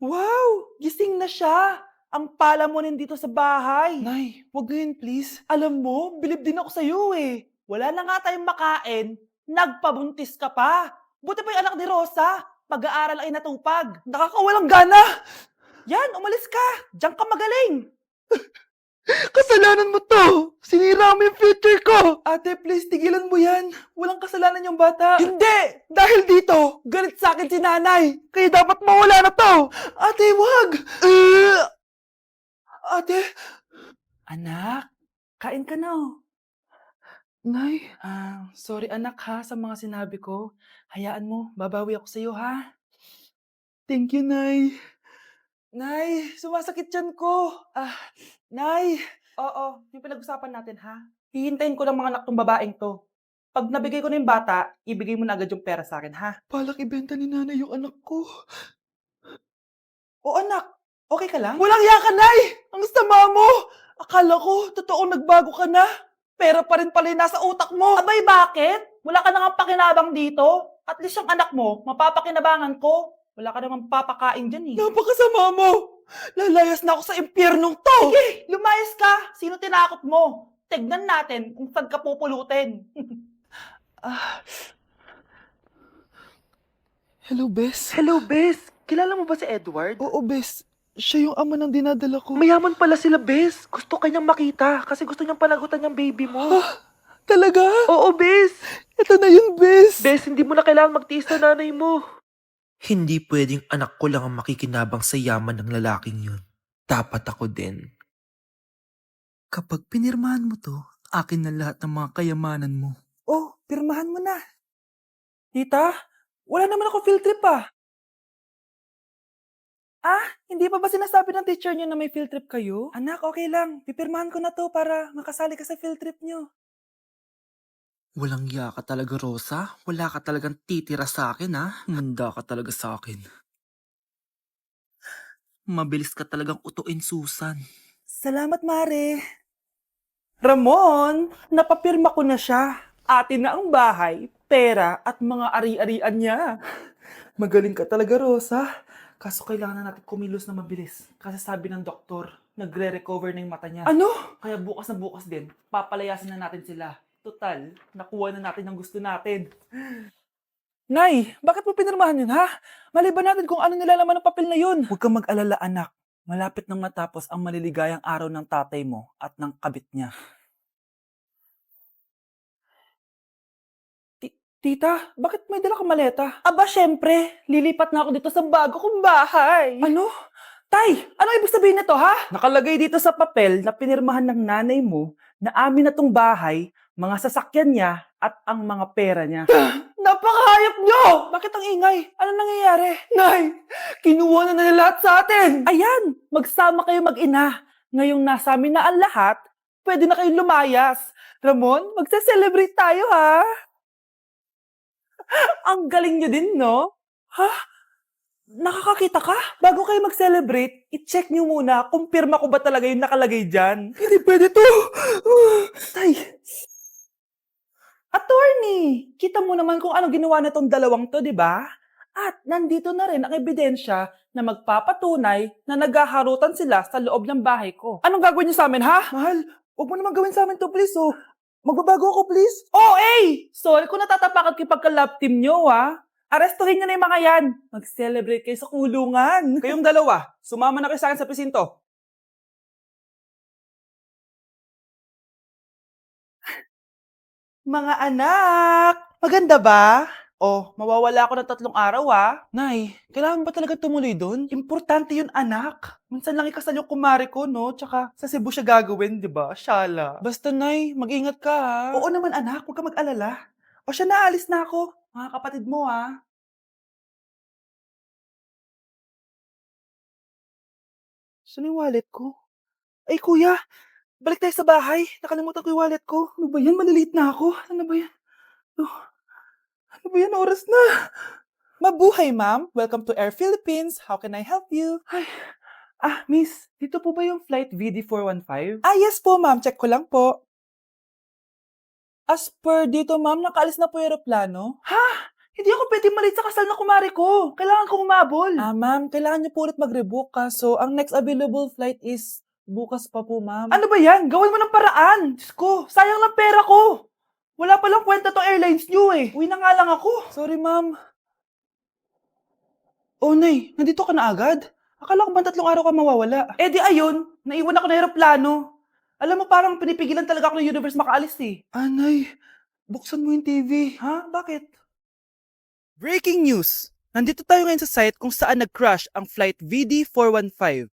Wow! Gising na siya! Ang pala mo rin dito sa bahay. Nay, wag ngayon please. Alam mo, bilib din ako sa'yo eh. Wala na nga tayong makain, nagpabuntis ka pa. Buti pa yung anak ni Rosa, pag-aaral ay natupag. Nakakawalang gana! Yan, umalis ka! Diyan ka magaling! Kasalanan mo to! Sinira mo yung future ko! Ate, please, tigilan mo yan. Walang kasalanan yung bata. Hindi! Dahil dito, galit sa akin si nanay! Kaya dapat mawala na to! Ate, wag! Ate! Anak, kain ka na oh. Nay, Sorry anak ha sa mga sinabi ko. Hayaan mo, babawi ako sa'yo ha. thank you, Nay. Nay, sumasakit tiyan ko. Nay. Oo, yung pinag-usapan natin ha. Hihintayin ko ng mga anak tong babaeng to. Pag nabigay ko na yung bata, ibigay mo na agad yung pera sa akin ha. Balak ibenta ni nanay yung anak ko. O anak, okay ka lang? Walang iya ka, Nay! Ang sama mo! Akala ko, totoong nagbago ka na. Pera pa rin pala yung nasa utak mo. Abay, bakit? Wala ka nang pakinabang dito. At least yung anak mo, mapapakinabangan ko. Wala ka namang papakain dyan eh. Napakasama mo! Lalayas na ako sa impyernong to! Sige, lumayas ka. Sino tinakot mo? Tignan natin kung saan ka pupulutin. Hello, Bes. Hello, Bes. Kilala mo ba si Edward? Oo, Bes. Siya yung ama ng dinadala ko. Mayaman pala sila, Bes. Gusto kanyang makita kasi gusto niyang panagutan yung baby mo. Talaga? Oo, Bes. Ito na yun, Bes. Bes, hindi mo na kailangan magtiis na nanay mo. Hindi pwedeng anak ko lang ang makikinabang sa yaman ng lalaking yun. Dapat ako din. Kapag pinirmahan mo to, akin na lahat ng mga kayamanan mo. Oh, pirmahan mo na. Tita, wala naman ako field trip ah. Hindi pa ba sinasabi ng teacher niyo na may field trip kayo? Anak, okay lang. Pipirmahan ko na to para makasali ka sa field trip niyo. Walang ya ka talaga, Rosa. Wala ka talagang titira sa akin, ha? Manda ka talaga sa akin. Mabilis ka talagang utuin, Susan. Salamat, Mare. Ramon, napapirma ko na siya. Atin na ang bahay, pera at mga ari-arian niya. Magaling ka talaga, Rosa. Kaso kailangan na natin kumilos na mabilis. Kasi sabi ng doktor, nagre-recover na yung mata niya. Ano? Kaya bukas na bukas din, papalayasin na natin sila. Total, nakuha na natin ang gusto natin. Nay, bakit mo pinirmahan yun, ha? Maliban natin kung ano nilalaman ng papel na yun. Huwag kang mag-alala, anak. Malapit nang matapos ang maliligayang araw ng tatay mo at ng kabit niya. Tita, bakit may dala kang maleta? Aba, syempre. Lilipat na ako dito sa bago kong bahay. Ano? Tay, ano ibig sabihin nito, ha? Nakalagay dito sa papel na pinirmahan ng nanay mo na amin na tong bahay, mga sasakyan niya, at ang mga pera niya. Napakahayop nyo! Bakit ang ingay? Ano nangyayari? Nay, kinuha na nila lahat sa atin! Ayan, magsama kayo mag-ina. Ngayong nasa amin na ang lahat, pwede na kayong lumayas. Ramon, magse-celebrate tayo, ha? Ang galing nyo din, no? Ha? Nakakakita ka? Bago kayo mag-celebrate, i-check nyo muna kung pirma ko ba talaga yung nakalagay dyan. Hindi pwede to! Tay! Attorney! Kita mo naman kung ano ginawa na tong dalawang to, di ba? At nandito na rin ang ebidensya na magpapatunay na naghaharutan sila sa loob ng bahay ko. Anong gagawin niyo sa amin, ha? Mahal, huwag mo naman gawin sa amin to, please, oh. Magbabago ako, please. Oh, sorry kung natatapakan kayo pagka-love team nyo, ha? Arestuhin nyo na yung mga yan. Mag-celebrate kayo sa kulungan. Kayong dalawa, sumama na kayo sa akin sa presinto. Mga anak, maganda ba? Oh, mawawala ako ng 3 araw Nay, kailangan ba talaga tumuloy doon? Importante yun, anak. Minsan lang ikasal yung kumare ko, no? Tsaka sa Cebu siya gagawin, di ba? Shala. Basta, Nay, mag-ingat ka, ha? Oo naman, anak. Huwag ka mag-alala. O siya, naalis na ako. Mga kapatid mo, ha? Saan yung wallet ko? Ay, kuya! Balik tayo sa bahay. Nakalimutan ko yung wallet ko. Ano ba yan? Maliliit na ako. Ano ba yan? Oh, ano ba yan? Oras na. Mabuhay, ma'am. Welcome to Air Philippines. How can I help you? Ay, miss, dito po ba yung flight VD415? Yes po, ma'am. Check ko lang po. As per dito, ma'am, nakaalis na po yung aeroplano. Ha? Hindi ako pwede malit sa kasal na kumari ko. Kailangan kong umabol. Ma'am, kailangan niyo po ulit mag-rebook so ang next available flight is bukas pa po, ma'am. Ano ba yan? Gawin mo ng paraan. Diyos ko, sayang lang pera ko. Wala palang kwenta to airlines niyo eh. Uwi na nga lang ako. Sorry, ma'am. Oh, Nay, nandito ka na agad? Akala ko ba 3 araw ka mawawala? Eh di ayun, naiwan ako ng aeroplano. Alam mo, parang pinipigilan talaga ako ng universe makaalis eh. Nay, buksan mo yung TV. Ha? Bakit? Breaking news! Nandito tayo ngayon sa site kung saan nag-crash ang flight VD415.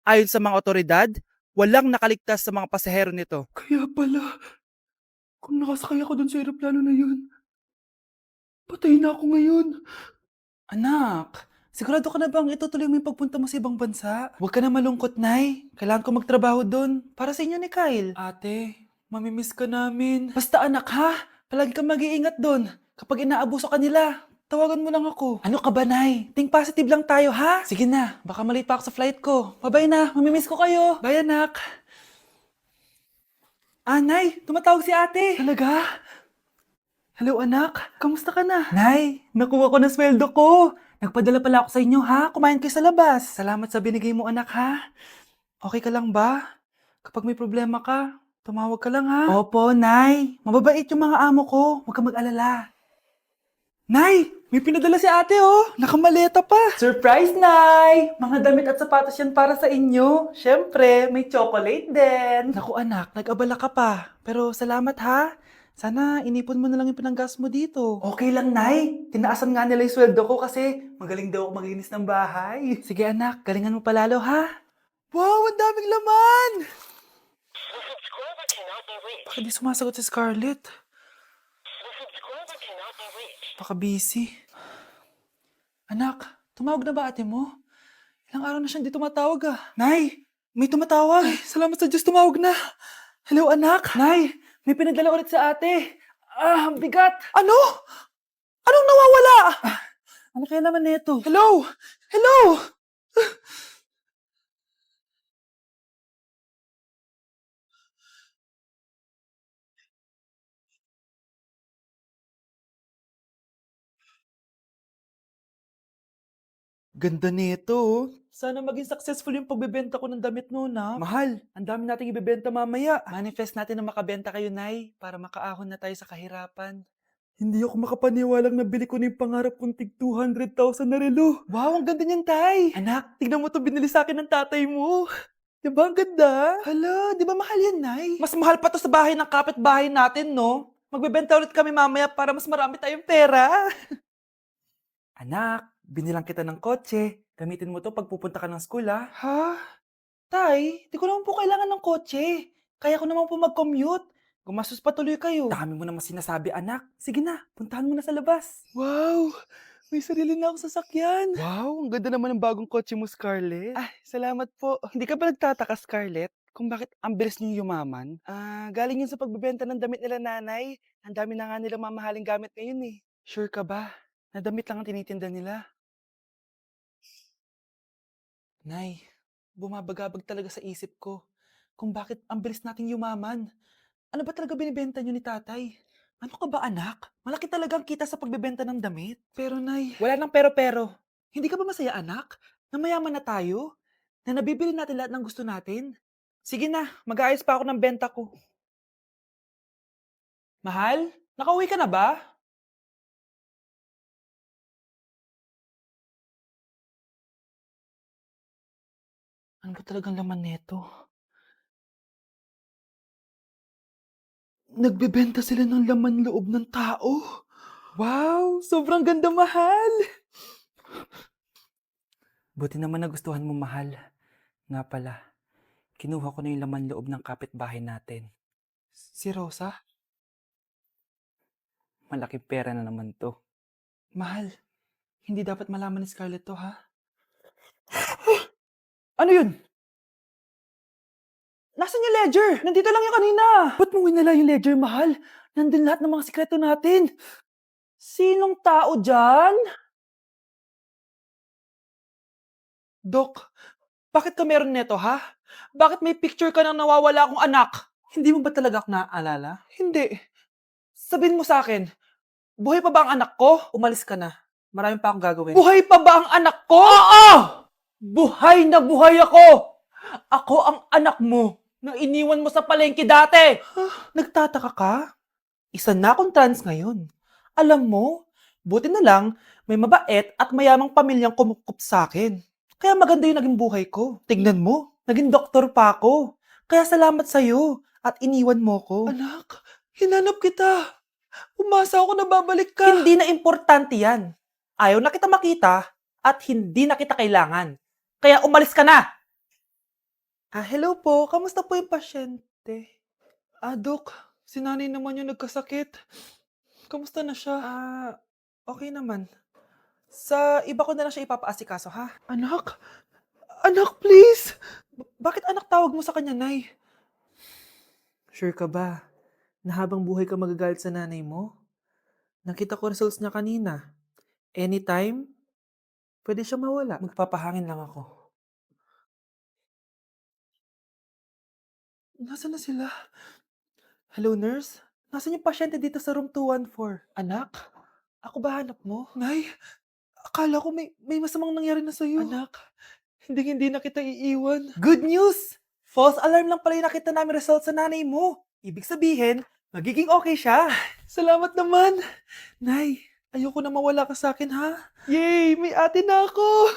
Ayon sa mga otoridad, walang nakaligtas sa mga pasahero nito. Kaya pala, kung nakasakay ako dun sa aeroplano na yun, patay na ako ngayon. Anak, sigurado ka na bang itutuloy mo yung pagpunta mo sa ibang bansa? Huwag ka na malungkot, Nay. Kailangan ko magtrabaho doon para sa inyo ni Kyle. Ate, mamimiss ka namin. Basta anak ha, palagi ka mag-iingat doon. Kapag inaabuso ka nila, tawagan mo lang ako. Ano ka ba, Nay? Think positive lang tayo, ha? Sige na, baka malate pa ako sa flight ko. Bye-bye na, mamimiss ko kayo. Bye, anak. Nay, tumatawag si ate. Talaga? Hello anak, kamusta ka na? Nay, nakuha ko na sweldo ko. Nagpadala pala ako sa inyo ha, kumain kayo sa labas. Salamat sa binigay mo anak ha. Okay ka lang ba? Kapag may problema ka, tumawag ka lang ha. Opo, Nay. Mababait yung mga amo ko. Huwag ka mag-alala. Nay, may pinadala si ate oh. Nakamaleta pa. Surprise, Nay! Mga damit at sapatos yan para sa inyo. Siyempre, may chocolate din. Naku anak, nag-abala ka pa. Pero salamat ha. Sana inipon mo na lang yung pinanggas mo dito. Okay lang, Nay. Tinaasan nga nila yung sweldo ko kasi magaling daw ako maglinis ng bahay. Sige anak, galingan mo palalo ha. Wow, ang daming laman! Bakit di sumasagot si Scarlett? Baka busy. Anak, tumawag na ba ate mo? Ilang araw na siyang di tumatawag ah. Nay, may tumatawag. Ay, salamat sa Diyos, tumawag na. Hello anak. Nay, may pinadala ulit sa ate. Ang bigat. Ano? Anong nawawala? Ano kaya naman nito? Hello? Hello? Ganda nito, oh. Sana maging successful yung pagbebenta ko ng damit mo, na. Mahal, ang dami nating ibebenta mamaya. Manifest natin na makabenta kayo, Nay, para makaahon na tayo sa kahirapan. Hindi ako makapaniwalang nabili ko na yung pangarap kong tig 200,000 na relo. Wow, ang ganda niyan, Tay. Anak, tignan mo to binili sa akin ng tatay mo. Diba ang ganda? Hala, di ba mahal yan, Nay? Mas mahal pa to sa bahay ng kapitbahay natin, no? Magbebenta ulit kami mamaya para mas marami tayong pera. Anak, binilang kita ng kotse. Gamitin mo to pag pupunta ka ng school, ha? Ha? Tay, di ko naman po kailangan ng kotse. Kaya ko naman po mag-commute. Gumastos pa tuloy kayo. Dami mo naman sinasabi, anak. Sige na, puntahan mo na sa labas. Wow! May sarili na akong sasakyan. Wow, ang ganda naman ng bagong kotse mo, Scarlett. Salamat po. Hindi ka ba nagtataka, Scarlett, kung bakit ang bilis niyo yumaman? Galing yun sa pagbebenta ng damit nila nanay. Ang dami na nga nilang mamahaling gamit ngayon eh. Sure ka ba? Na damit lang ang tinitinda nila? Nay, bumabagabag talaga sa isip ko kung bakit ang bilis nating yumaman. Ano ba talaga binibenta niyo ni tatay? Ano ka ba anak? Malaki talaga ang kita sa pagbebenta ng damit. Pero Nay, wala nang pero-pero. Hindi ka ba masaya anak? Na mayaman na tayo? Na nabibili natin lahat ng gusto natin? Sige na, mag-aayos pa ako ng benta ko. Mahal, nakauwi ka na ba? Ano ba talagang laman neto? Nagbebenta sila ng laman loob ng tao. Wow, sobrang ganda, mahal. Buti naman nagustuhan mo, mahal. Nga pala, kinuha ko na yung laman loob ng kapitbahay natin. Si Rosa? Malaking pera na naman to. Mahal, hindi dapat malaman ni Scarlett to, ha? Ano yun? Nasaan yung ledger? Nandito lang yung kanina. Ba't mo winala yung ledger, mahal? Nandun lahat ng mga sikreto natin. Sinong tao dyan? Dok, bakit ka meron neto, ha? Bakit may picture ka ng nawawala akong anak? Hindi mo ba talaga ako naaalala? Hindi. Sabihin mo sa akin, Buhay pa ba ang anak ko? Umalis ka na. Marami pa akong gagawin. Buhay pa ba ang anak ko? Oo! Buhay na buhay ako! Ako ang anak mo na iniwan mo sa palengke dati! Nagtataka ka? Isa na akong trans ngayon. Alam mo, buti na lang may mabait at mayamang pamilyang kumukup sa akin. Kaya maganda yung naging buhay ko. Tignan mo, naging doktor pa ako. Kaya salamat sa'yo at iniwan mo ko. Anak, hinanap kita. Umasa ako na babalik ka. Hindi na importante yan. Ayaw na kita makita at hindi na kita kailangan. Kaya umalis ka na! Hello po. Kamusta po yung pasyente? Dok, si nanay naman yung nagkasakit. Kamusta na siya? Okay naman. Sa iba ko na lang siya ipapaasikaso, ha? Anak? Anak, please! Bakit anak tawag mo sa kanya, Nay? Sure ka ba na habang buhay ka magagalit sa nanay mo? Nakita ko results niya kanina. Anytime, pwede siya mawala. Magpapahangin lang ako. Nasaan na sila? Hello, nurse? Nasaan yung pasyente dito sa room 214? Anak? Ako ba hanap mo? Nay, akala ko may masamang nangyari na sa'yo. Anak, hindi na kita iiwan. Good news! False alarm lang pala yung nakita namin results sa nanay mo. Ibig sabihin, magiging okay siya. Salamat naman. Nay, Ayoko na mawala ka sa akin, ha? Yay! May ate na ako!